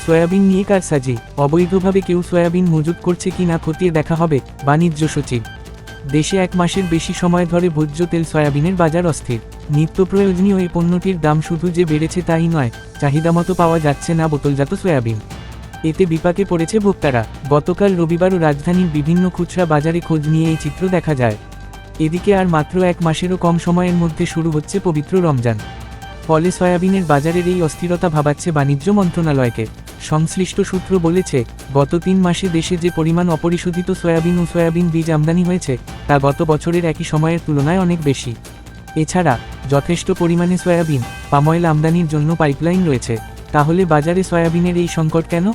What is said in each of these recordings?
Soybean নিয়ে কারসাজি, অবৈধভাবে কেউ সয়াবিন মজুত করছে কি না খতিয়ে দেখা হবে, বাণিজ্য সচিব। দেশে 1 মাসের বেশি সময় ধরে ভোজ্য তেল সয়াবিনের বাজার অস্থির। নিত্য প্রয়োজনীয় এই পণ্যটির দাম শুধু যে বেড়েছে তাই নয়, চাহিদামতো পাওয়া যাচ্ছে না বোতলজাত সয়াবিন। এতে বিপাকে পড়েছে ভোক্তারা। গতকাল রবিবারও রাজধানীর বিভিন্ন খুচরা বাজারে খোঁজ নিয়ে এই চিত্র দেখা যায়। এদিকে আর মাত্র 1 মাসেরও কম সময়ের মধ্যে শুরু হচ্ছে পবিত্র রমজান। ফলে সয়াবিনের বাজারের এই অস্থিরতা ভাবাচ্ছে বাণিজ্য মন্ত্রণালয়কে। সংশ্লিষ্ট সূত্র বলেছে, গত 3 মাসে দেশে যে পরিমাণ অপরিশোধিত সয়াবিন ও সয়াবিন বীজ আমদানি হয়েছে তা গত বছরের একই সময়ের তুলনায় অনেক বেশি। এছাড়া যথেষ্ট পরিমাণে সয়াবিন, পামঅয়েল আমদানির জন্য পাইপলাইন রয়েছে। তাহলে বাজারে সয়াবিনের এই সংকট কেন?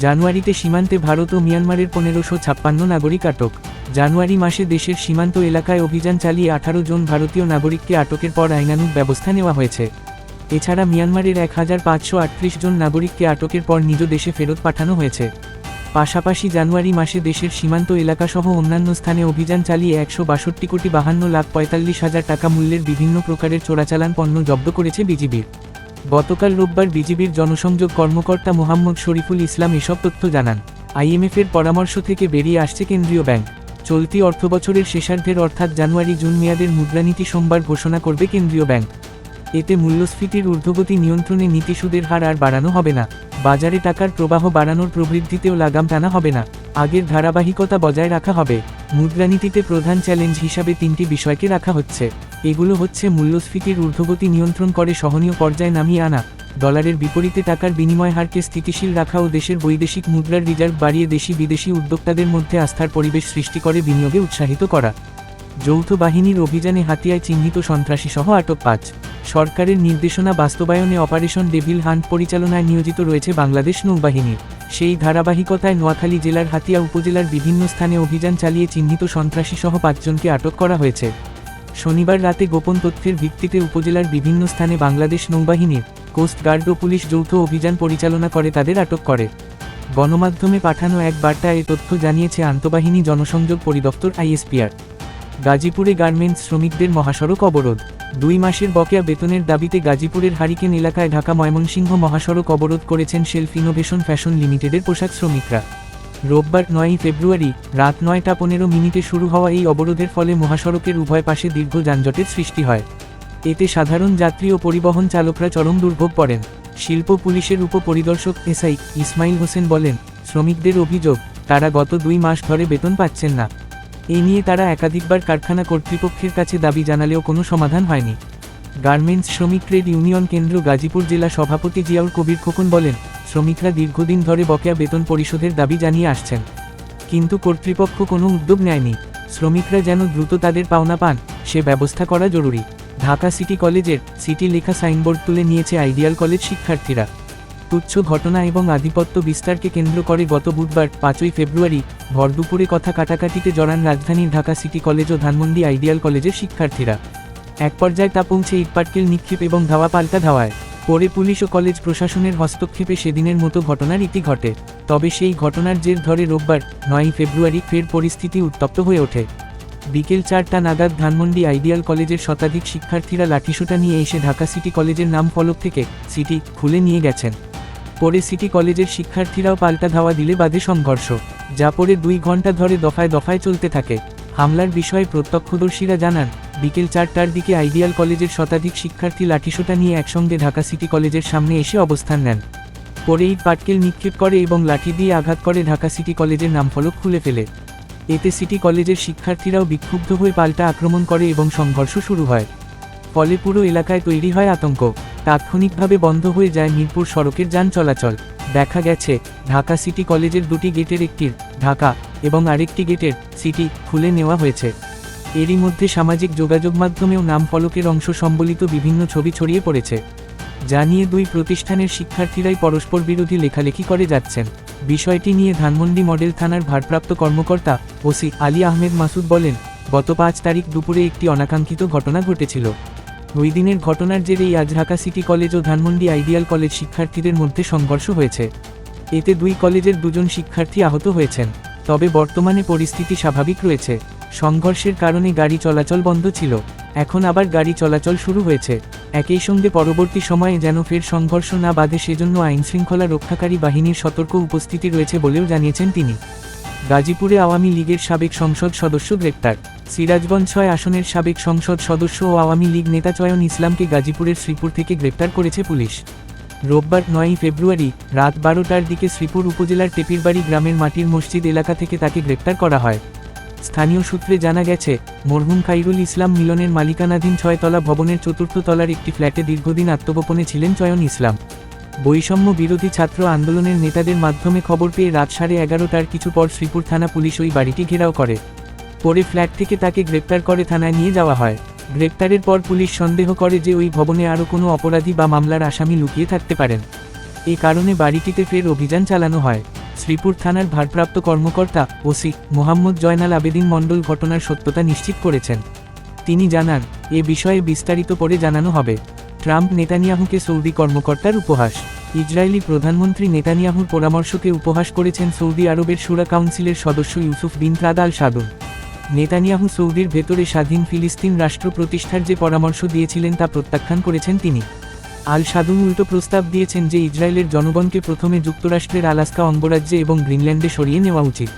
জানুয়ারিতে সীমান্তে ভারত ও মিয়ানমারের 1556 নাগরিক আটক। জানুয়ারি মাসে দেশের সীমান্ত এলাকায় অভিযান চালিয়ে 18 জন ভারতীয় নাগরিককে আটকের পর আইনানুগ ব্যবস্থা নেওয়া হয়েছে। এছাড়া মিয়ানমারের 1538 জন নাগরিককে আটকের পর নিজ দেশে ফেরত পাঠানো হয়েছে। পাশাপাশি জানুয়ারি মাসে দেশের সীমান্ত এলাকাসহ অন্যান্য স্থানে অভিযান চালিয়ে 162,52,45,000 টাকা মূল্যের বিভিন্ন প্রকারের চোরাচালান পণ্য জব্দ করেছে বিজিবি। গতকাল রোববার বিজিবির জনসংযোগ কর্মকর্তা মোহাম্মদ শরীফুল ইসলাম এসব তথ্য জানান। আইএমএফের পরামর্শ থেকে বেরিয়ে আসছে কেন্দ্রীয় ব্যাংক। চলতি অর্থবছরের শেষার্ধের অর্থাৎ জানুয়ারি-জুন মেয়াদের মুদ্রানীতি সোমবার ঘোষণা করবে কেন্দ্রীয় ব্যাংক। এতে মূল্যস্ফীতির ঊর্ধ্বগতি নিয়ন্ত্রণে নীতি সুদের হার আর বাড়ানো হবে না। বাজারে টাকার প্রবাহ বাড়ানোর প্রবৃদ্ধিতেও লাগাম টানা হবে না, আগের ধারাবাহিকতা বজায় রাখা হবে। মুদ্রানীতিতে প্রধান চ্যালেঞ্জ হিসাবে 3টি বিষয়কে রাখা হচ্ছে। এগুলো হচ্ছে মূল্যস্ফীতির ঊর্ধ্বগতি নিয়ন্ত্রণ করে সহনীয় পর্যায়ে নামিয়ে আনা, ডলারের বিপরীতে টাকার বিনিময় হারকে স্থিতিশীল রাখা ও দেশের বৈদেশিক মুদ্রার রিজার্ভ বাড়িয়ে দেশি বিদেশি উদ্যোক্তাদের মধ্যে আস্থার পরিবেশ সৃষ্টি করে বিনিয়োগে উৎসাহিত করা। যৌথ বাহিনীর অভিযানে হাতিয়ায় চিহ্নিত সন্ত্রাসীসহ আটক 5। সরকারের নির্দেশনা বাস্তবায়নে অপারেশন ডেভিল হান্ট পরিচালনায় নিয়োজিত রয়েছে বাংলাদেশ নৌবাহিনী। সেই ধারাবাহিকতায় নোয়াখালী জেলার হাতিয়া উপজেলার বিভিন্ন স্থানে অভিযান চালিয়ে চিহ্নিত সন্ত্রাসীসহ 5 জনকে আটক করা হয়েছে। শনিবার রাতে গোপন তথ্যের ভিত্তিতে উপজেলার বিভিন্ন স্থানে বাংলাদেশ নৌবাহিনীর, কোস্ট গার্ড ও পুলিশ যৌথ অভিযান পরিচালনা করে তাদের আটক করে। গণমাধ্যমে পাঠানো এক বার্তায় এ তথ্য জানিয়েছে আন্তঃবাহিনী জনসংযোগ পরিদপ্তর আইএসপিআর। গাজীপুরে গার্মেন্টস শ্রমিকদের মহাসড়ক অবরোধ। 2 মাসের বকেয়া বেতনের দাবিতে গাজীপুরের হারিকেন এলাকায় ঢাকা-ময়মনসিংহ মহাসড়ক অবরোধ করেছেন শেলফ ইনোভেশন ফ্যাশন লিমিটেডের পোশাক শ্রমিকরা। রোববার 9 ফেব্রুয়ারি রাত 9টা 15 মিনিটে শুরু হওয়া এই অবরোধের ফলে মহাসড়কের উভয় পাশে দীর্ঘ যানজটের সৃষ্টি হয়। এতে সাধারণ যাত্রী ও পরিবহন চালকরা চরম দুর্ভোগ পড়েন। শিল্প পুলিশের উপপরিদর্শক এসআই ইসমাইল হোসেন বলেন, শ্রমিকদের অভিযোগ, তারা গত 2 মাস ধরে বেতন পাচ্ছেন না। এই নিয়ে তারা একাধিকবার কারখানা কর্তৃপক্ষের কাছে দাবি জানালেও কোনো সমাধান হয়নি। গার্মেন্টস শ্রমিক ট্রেড ইউনিয়ন কেন্দ্র গাজীপুর জেলা সভাপতি জিয়াউল কবির খোকন বলেন, শ্রমিকরা দীর্ঘদিন ধরে বকেয়া বেতন পরিশোধের দাবি জানিয়ে আসছেন, কিন্তু কর্তৃপক্ষ কোনো উদ্যোগ নেয়নি। শ্রমিকরা যেন দ্রুত তাদের পাওনা পান, সে ব্যবস্থা করা জরুরি। ঢাকা সিটি কলেজের সিটি লেখা সাইনবোর্ড তুলে নিয়েছে আইডিয়াল কলেজ শিক্ষার্থীরা। তুচ্ছ ঘটনা এবং আধিপত্য বিস্তারকে কেন্দ্র করে গত বুধবার 5 ফেব্রুয়ারি ভরদুপুরে কথা কাটাকাটিতে জড়ান রাজধানীর ঢাকা সিটি কলেজ ও ধানমন্ডি আইডিয়াল কলেজের শিক্ষার্থীরা। এক পর্যায়ে তা পৌঁছে ইটপাটকেল নিক্ষেপ এবং ধাওয়া পাল্টা ধাওয়ায়। পরে পুলিশ ও কলেজ প্রশাসনের হস্তক্ষেপে সেদিনের মতো ঘটনার ইতি ঘটে। তবে সেই ঘটনার জের ধরে রোববার 9 ফেব্রুয়ারি ফের পরিস্থিতি উত্তপ্ত হয়ে ওঠে। বিকেল 4টা নাগাদ ধানমন্ডি আইডিয়াল কলেজের শতাধিক শিক্ষার্থীরা লাঠিসোঁটা নিয়ে এসে ঢাকা সিটি কলেজের নাম ফলক থেকে সিটি খুলে নিয়ে গেছেন। পরে সিটি কলেজের শিক্ষার্থীরাও পাল্টা ধাওয়া দিলে বাধে সংঘর্ষ, যা পরে 2 ঘন্টা ধরে দফায় দফায় চলতে থাকে। হামলার বিষয়ে প্রত্যক্ষদর্শীরা জানান, বিকেল 4টার দিকে আইডিয়াল কলেজের শতাধিক শিক্ষার্থী লাঠিসোঁটা নিয়ে একসঙ্গে ঢাকা সিটি কলেজের সামনে এসে অবস্থান নেন। পরে ইট পাটকেল নিক্ষেপ করে এবং লাঠি দিয়ে আঘাত করে ঢাকা সিটি কলেজের নামফলক খুলে ফেলে। এতে সিটি কলেজের শিক্ষার্থীরাও বিক্ষুব্ধ হয়ে পাল্টা আক্রমণ করে এবং সংঘর্ষ শুরু হয়। ফলে পুরো এলাকায় তৈরি হয় আতঙ্ক। তাৎক্ষণিকভাবে বন্ধ হয়ে যায় মিরপুর সড়কের যান চলাচল। দেখা গেছে, ঢাকা সিটি কলেজের 2টি গেটের একটির ঢাকা এবং আরেকটি গেটের সিটি খুলে নেওয়া হয়েছে। এরই মধ্যে সামাজিক যোগাযোগ মাধ্যমেও নাম ফলকের অংশ সম্বলিত বিভিন্ন ছবি ছড়িয়ে পড়েছে, যা নিয়ে 2 প্রতিষ্ঠানের শিক্ষার্থীরাই পরস্পর বিরোধী লেখালেখি করে যাচ্ছেন। বিষয়টি নিয়ে ধানমন্ডি মডেল থানার ভারপ্রাপ্ত কর্মকর্তা ওসি আলী আহমেদ মাসুদ বলেন, গত 5 তারিখ দুপুরে একটি অনাকাঙ্ক্ষিত ঘটনা ঘটেছিল। ওই দিনের ঘটনার জেরেই আজ ঢাকা সিটি কলেজ ও ধানমন্ডি আইডিয়াল কলেজ শিক্ষার্থীদের মধ্যে সংঘর্ষ হয়েছে। এতে 2 কলেজের 2 জন শিক্ষার্থী আহত হয়েছেন। তবে বর্তমানে পরিস্থিতি স্বাভাবিক রয়েছে। সংঘর্ষের কারণে গাড়ি চলাচল বন্ধ ছিল, এখন আবার গাড়ি চলাচল শুরু হয়েছে। একই সঙ্গে পরবর্তী সময়ে যেন ফের সংঘর্ষ না বাধে সেজন্য আইনশৃঙ্খলা রক্ষাকারী বাহিনীর সতর্ক উপস্থিতি রয়েছে বলেও জানিয়েছেন তিনি। গাজীপুরে আওয়ামী লীগের সাবেক সংসদ সদস্য গ্রেপ্তার। সিরাজগঞ্জ ৬ আসনের সাবেক সংসদ সদস্য ও আওয়ামী লীগ নেতা চয়ন ইসলামকে গাজীপুরের শ্রীপুর থেকে গ্রেপ্তার করেছে পুলিশ। রোববার ৯ ফেব্রুয়ারি রাত ১২টার দিকে শ্রীপুর উপজেলার টেপিরবাড়ি গ্রামের মাটির মসজিদ এলাকা থেকে তাকে গ্রেপ্তার করা হয়। স্থানীয় সূত্রে জানা গেছে, মরহুম খাইরুল ইসলাম মিলনের মালিকানাধীন ৬ তলা ভবনের ৪র্থ তলার একটি ফ্ল্যাটে দীর্ঘদিন আত্মগোপনে ছিলেন চয়ন ইসলাম। বৈষম্য বিরোধী ছাত্র আন্দোলনের নেতাদের মাধ্যমে খবর পেয়ে রাত ১১:৩০টার কিছু পর শ্রীপুর থানা পুলিশ ওই বাড়িটি ঘেরাও করে। পরে ফ্ল্যাট থেকে তাকে গ্রেপ্তার করে থানায় নিয়ে যাওয়া হয়। গ্রেপ্তারের পর পুলিশ সন্দেহ করে যে ওই ভবনে আরও কোনো অপরাধী বা মামলার আসামি লুকিয়ে থাকতে পারেন। এ কারণে বাড়িটিতে ফের অভিযান চালানো হয়। শ্রীপুর থানার ভারপ্রাপ্ত কর্মকর্তা ওসি মোহাম্মদ জয়নাল আবেদিন মণ্ডল ঘটনার সত্যতা নিশ্চিত করেছেন। তিনি জানান, এ বিষয়ে বিস্তারিত পরে জানানো হবে। ট্রাম্প নেতানিয়াহুকে সৌদি কর্মকর্তার উপহাস। ইসরায়েলি প্রধানমন্ত্রী নেতানিয়াহুর পরামর্শকে উপহাস করেছেন সৌদি আরবের শুরা কাউন্সিলের সদস্য ইউসুফ বিন রাদ আল সাদুন। নেতানিয়াহু সৌদির ভেতরে স্বাধীন ফিলিস্তিন রাষ্ট্র প্রতিষ্ঠার যে পরামর্শ দিয়েছিলেন তা প্রত্যাখ্যান করেছেন তিনি। আল সাদুন উল্টো প্রস্তাব দিয়েছেন যে ইসরায়েলের জনগণকে প্রথমে যুক্তরাষ্ট্রের আলাস্কা অঙ্গরাজ্যে এবং গ্রিনল্যান্ডে সরিয়ে নেওয়া উচিত।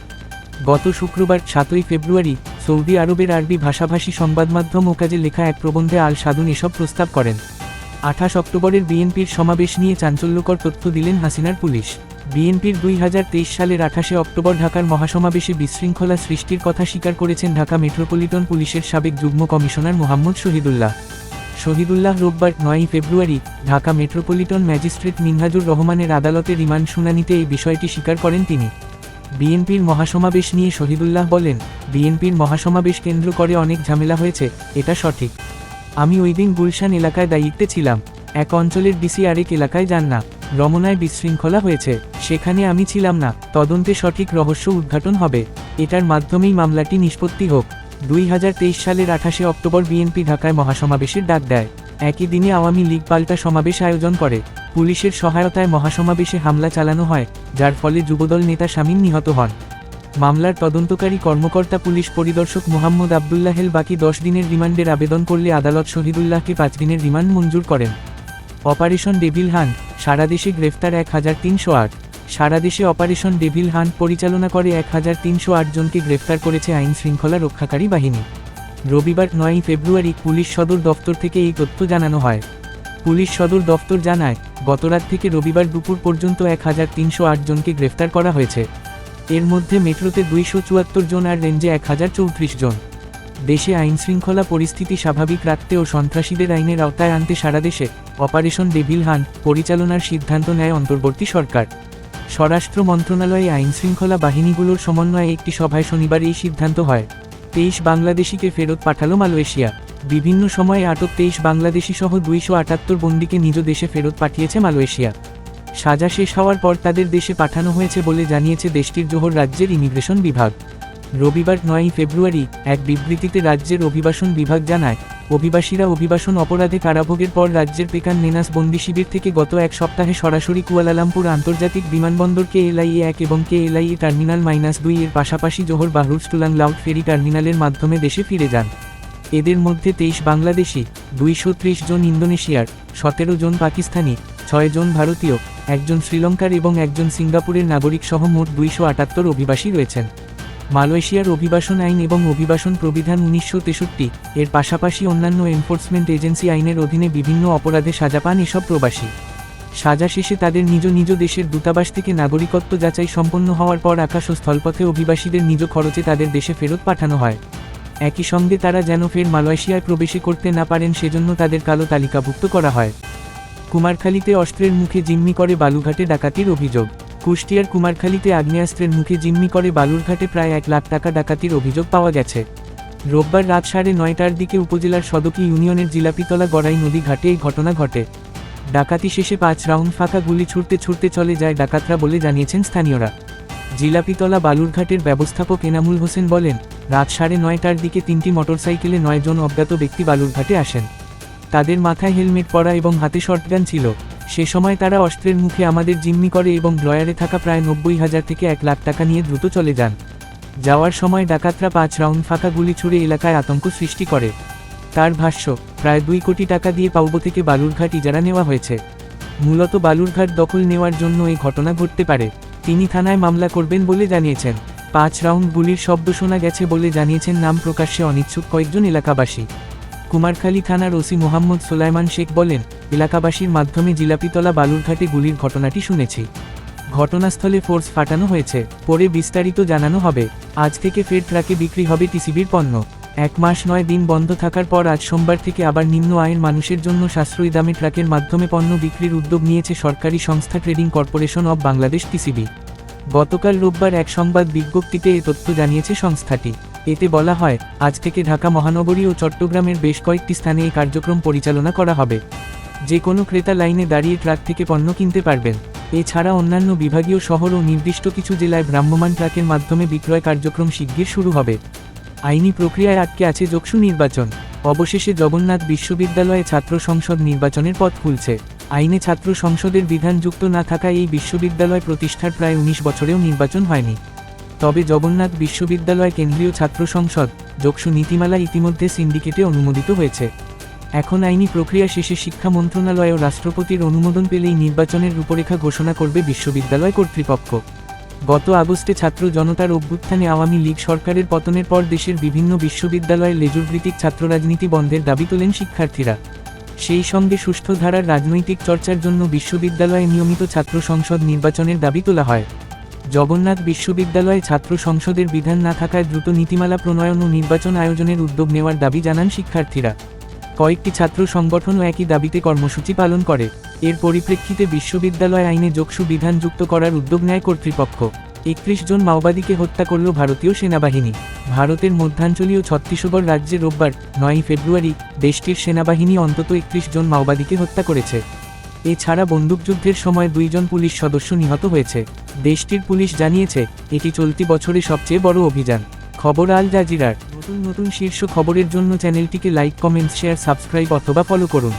গত শুক্রবার ৭ই ফেব্রুয়ারি সৌদি আরবের আরবি ভাষাভাষী সংবাদমাধ্যম ওকাজে লেখা এক প্রবন্ধে আল সাদুন এসব প্রস্তাব করেন। ২৮ অক্টোবরের বিএনপির সমাবেশ নিয়ে চাঞ্চল্যকর তথ্য দিলেন হাসিনার পুলিশ। বিএনপির ২০২৩ সালের ২৮শে অক্টোবর ঢাকার মহাসমাবেশে বিশৃঙ্খলা সৃষ্টির কথা স্বীকার করেছেন ঢাকা মেট্রোপলিটন পুলিশের সাবেক যুগ্ম কমিশনার মোহাম্মদ শহীদুল্লাহ। রোববার ৯ ফেব্রুয়ারি ঢাকা মেট্রোপলিটন ম্যাজিস্ট্রেট মিনহাজুর রহমানের আদালতে রিমান্ড শুনানিতে এই বিষয়টি স্বীকার করেন তিনি। বিএনপির মহাসমাবেশ নিয়ে শহীদুল্লাহ বলেন, বিএনপির মহাসমাবেশ কেন্দ্র করে অনেক ঝামেলা হয়েছে, এটা সঠিক। আমি ওই দিন গুলশান এলাকায় দায়িত্বে ছিলাম। এক অঞ্চলের ডিসি আরেক এলাকায় যান না। রমনায় বিশৃঙ্খলা হয়েছে, সেখানে আমি ছিলাম না। তদন্তে সঠিক রহস্য উদ্ঘাটন হবে, এটার মাধ্যমেই মামলাটি নিষ্পত্তি হোক। ২০২৩ সালের ২৮শে অক্টোবর বিএনপি ঢাকায় মহাসমাবেশের ডাক দেয়। একই দিনে আওয়ামী লীগ পাল্টা সমাবেশ আয়োজন করে। পুলিশের সহায়তায় মহাসমাবেশে হামলা চালানো হয়, যার ফলে যুবদল নেতা শামীম নিহত হন। মামলার তদন্তকারী কর্মকর্তা পুলিশ পরিদর্শক মোহাম্মদ আবদুল্লাহেল বাকি ১০ দিনের রিমান্ডের আবেদন করলে আদালত শহীদুল্লাহকে ৫ দিনের রিমান্ড মঞ্জুর করেন। অপারেশন ডেভিল হান্ট, সারা দেশে গ্রেফতার ১৩০৮। সারা দেশে অপারেশন ডেভিল হান্ট পরিচালনা করে ১৩০৮ জনকে গ্রেফতার করেছে আইন শৃঙ্খলা রক্ষাকারী বাহিনী। রবিবার ৯ ফেব্রুয়ারি পুলিশ সদর দফতর থেকে এই তথ্য জানানো হয়। পুলিশ সদর দফতর জানায়, গতরাত থেকে রবিবার দুপুর পর্যন্ত ১৩০৮ জনকে গ্রেফতার করা হয়েছে। এর মধ্যে মেট্রোতে ২৭৪ জন আর রেঞ্জে ১০৩৪ জন। দেশে আইনশৃঙ্খলা পরিস্থিতি স্বাভাবিক রাখতে ও সন্ত্রাসীদের আইনের আওতায় আনতে সারা দেশে অপারেশন ডেভিল হান্ট পরিচালনার সিদ্ধান্ত নেয় অন্তর্বর্তী সরকার। স্বরাষ্ট্র মন্ত্রণালয়ে আইনশৃঙ্খলা বাহিনীগুলোর সমন্বয়ে একটি সভায় শনিবার এই সিদ্ধান্ত হয়। ২৩ বাংলাদেশিকে ফেরত পাঠালো মালয়েশিয়া। বিভিন্ন সময়ে আটক ২৩ বাংলাদেশি সহ ২৭৮ বন্দীকে নিজ দেশে ফেরত পাঠিয়েছে মালয়েশিয়া। সাজা শেষ হওয়ার পর তাদের দেশে পাঠানো হয়েছে বলে জানিয়েছে দেশটির জোহর রাজ্যের ইমিগ্রেশন বিভাগ। রবিবার ৯ ফেব্রুয়ারি এক বিবৃতিতে রাজ্যের অভিবাসন বিভাগ জানায়, অভিবাসীরা অভিবাসন অপরাধে কারাভোগের পর রাজ্যের পেকান নেনাস বন্দি শিবির থেকে গত এক সপ্তাহে সরাসরি কুয়ালালামপুর আন্তর্জাতিক বিমানবন্দর KLIA ১ এবং KLIA টার্মিনাল -২ এর পাশাপাশি জোহর বাহরুজ টুলাং লাউড ফেরি টার্মিনালের মাধ্যমে দেশে ফিরে যান। এদের মধ্যে ২৩ বাংলাদেশি, ২৩০ জন ইন্দোনেশিয়ার, ১৭ জন পাকিস্তানি, ৬ জন ভারতীয়, ১ জন শ্রীলঙ্কার এবং ১ জন সিঙ্গাপুরের নাগরিক সহ মোট ২৭৮ অভিবাসী রয়েছেন। মালয়েশিয়ার অভিবাসন আইন এবং অভিবাসন প্রবিধান ১৯৬৩ এর পাশাপাশি অন্যান্য এনফোর্সমেন্ট এজেন্সি আইনের অধীনে বিভিন্ন অপরাধে সাজা পান এসব প্রবাসী। সাজা শেষে তাদের নিজ নিজ দেশের দূতাবাস থেকে নাগরিকত্ব যাচাই সম্পন্ন হওয়ার পর আকাশ ও স্থলপথে অভিবাসীদের নিজ খরচে তাদের দেশে ফেরত পাঠানো হয়। একই সঙ্গে তারা যেন ফের মালয়েশিয়ায় প্রবেশ করতে না পারেন সেজন্য তাদের কালো তালিকাভুক্ত করা হয়। কুমারখালীতে অস্ত্রের মুখে জিম্মি করে বালুঘাটে ডাকাতির অভিযোগ। কুষ্টিয়ার কুমারখালীতে আগ্নেয়াস্ত্রের মুখে জিম্মি করে বালুরঘাটে প্রায় ১ লাখ টাকা ডাকাতির অভিযোগ পাওয়া গেছে। রোববার রাত ৯:৩০টার দিকে উপজেলার সদকি ইউনিয়নের জিলাপিতলা গড়াই নদী ঘাটে এই ঘটনা ঘটে। ডাকাতি শেষে ৫ রাউন্ড ফাঁকা গুলি ছুটতে ছুটতে চলে যায় ডাকাতরা বলে জানিয়েছেন স্থানীয়রা। জিলাপিতলা বালুরঘাটের ব্যবস্থাপক এনামুল হোসেন বলেন, রাত ৯:৩০টার দিকে ৩টি মোটরসাইকেলে ৯ জন অজ্ঞাত ব্যক্তি বালুরঘাটে আসেন। তাদের মাথায় হেলমেট পরা এবং হাতে শর্টগান ছিল। সে সময় তারা অস্ত্রের মুখে আমাদের জিম্মি করে এবং ড্রয়ারে থাকা প্রায় ৯০,০০০ থেকে ১ লাখ টাকা নিয়ে দ্রুত চলে যান। যাওয়ার সময় ডাকাতরা 5 রাউন্ড ফাঁকা গুলি ছুড়ে এলাকায় আতঙ্ক সৃষ্টি করে। তার ভাষ্য, প্রায় 2 কোটি টাকা দিয়ে পাউবো থেকে বালুরঘাট ইজারা নেওয়া হয়েছে। মূলত বালুরঘাট দখল নেওয়ার জন্য এই ঘটনা ঘটতে পারে। তিনি থানায় মামলা করবেন বলে জানিয়েছেন। 5 রাউন্ড গুলির শব্দ শোনা গেছে বলে জানিয়েছেন নাম প্রকাশ্যে অনিচ্ছুক কয়েকজন এলাকাবাসী। কুমারখালী থানার ওসি মোহাম্মদ সোলাইমান শেখ বলেন, এলাকাবাসীর মাধ্যমে জিলাপিতলা বালুরঘাটে গুলির ঘটনাটি শুনেছি। ঘটনাস্থলে ফোর্স ফাটানো হয়েছে, পরে বিস্তারিত জানানো হবে। আজ থেকে ফের ট্রাকে বিক্রি হবে টিসিবির পণ্য। 1 মাস 9 দিন বন্ধ থাকার পর আজ সোমবার থেকে আবার নিম্ন আয়ের মানুষের জন্য সাশ্রয়ী দামে ট্রাকের মাধ্যমে পণ্য বিক্রির উদ্যোগ নিয়েছে সরকারি সংস্থা trading corporation of Bangladesh TCB. গতকাল রোববার এক সংবাদ বিজ্ঞপ্তিতে এ তথ্য জানিয়েছে সংস্থাটি। এতে বলা হয়, আজ থেকে ঢাকা মহানগরী ও চট্টগ্রামের বেশ কয়েকটি স্থানে এই কার্যক্রম পরিচালনা করা হবে। যে কোনো ক্রেতা লাইনে দাঁড়িয়ে ট্রাক থেকে পণ্য কিনতে পারবেন। এছাড়া অন্যান্য বিভাগীয় শহর ও নির্দিষ্ট কিছু জেলায় ভ্রাম্যমাণ ট্রাকের মাধ্যমে বিক্রয় কার্যক্রম শিগগির শুরু হবে। আইনি প্রক্রিয়ায় আটকে আছে যক্ষু নির্বাচন। অবশেষে জগন্নাথ বিশ্ববিদ্যালয়ে ছাত্র সংসদ নির্বাচনের পথ খুলছে। আইনে ছাত্র সংসদের বিধান যুক্ত না থাকায় এই বিশ্ববিদ্যালয় প্রতিষ্ঠার প্রায় 19 বছরেও নির্বাচন হয়নি। তবে জগন্নাথ বিশ্ববিদ্যালয় কেন্দ্রীয় ছাত্র সংসদ যক্ষু নীতিমালা ইতিমধ্যে সিন্ডিকেটে অনুমোদিত হয়েছে। এখন আইনি প্রক্রিয়া শেষে শিক্ষা মন্ত্রণালয় ও রাষ্ট্রপতির অনুমোদন পেলেই নির্বাচনের রূপরেখা ঘোষণা করবে বিশ্ববিদ্যালয় কর্তৃপক্ষ। গত আগস্টে ছাত্র জনতার অভ্যুত্থানে আওয়ামী লীগ সরকারের পতনের পর দেশের বিভিন্ন বিশ্ববিদ্যালয়ে লেজুরভিত্তিক ছাত্র রাজনীতি বন্ধের দাবি তোলেন শিক্ষার্থীরা। সেই সঙ্গে সুষ্ঠু ধারার রাজনৈতিক চর্চার জন্য বিশ্ববিদ্যালয়ে নিয়মিত ছাত্র সংসদ নির্বাচনের দাবি তোলা হয়। জগন্নাথ বিশ্ববিদ্যালয়ে ছাত্র সংসদের বিধান না থাকায় দ্রুত নীতিমালা প্রণয়ন ও নির্বাচন আয়োজনের উদ্যোগ নেওয়ার দাবি জানান শিক্ষার্থীরা। কয়েকটি ছাত্র সংগঠনও একই দাবিতে কর্মসূচি পালন করে। এর পরিপ্রেক্ষিতে বিশ্ববিদ্যালয় আইনে যক্ষু বিধান যুক্ত করার উদ্যোগ নেয় কর্তৃপক্ষ। 31 জন মাওবাদীকে হত্যা করল ভারতীয় সেনাবাহিনী। ভারতের মধ্যাঞ্চলীয় ছত্তিশগড় রাজ্যে রোববার 9 ফেব্রুয়ারি দেশটির সেনাবাহিনী অন্তত 31 জন মাওবাদীকে হত্যা করেছে। এছাড়া বন্দুকযুদ্ধের সময় 2 জন পুলিশ সদস্য নিহত হয়েছে। দেশটির পুলিশ জানিয়েছে, এটি চলতি বছরে সবচেয়ে বড় অভিযান। খবর আল জাজিরার। নতুন নতুন শীর্ষ খবরের জন্য চ্যানেলটিকে লাইক, কমেন্টস, শেয়ার, সাবস্ক্রাইব অথবা ফলো করুন।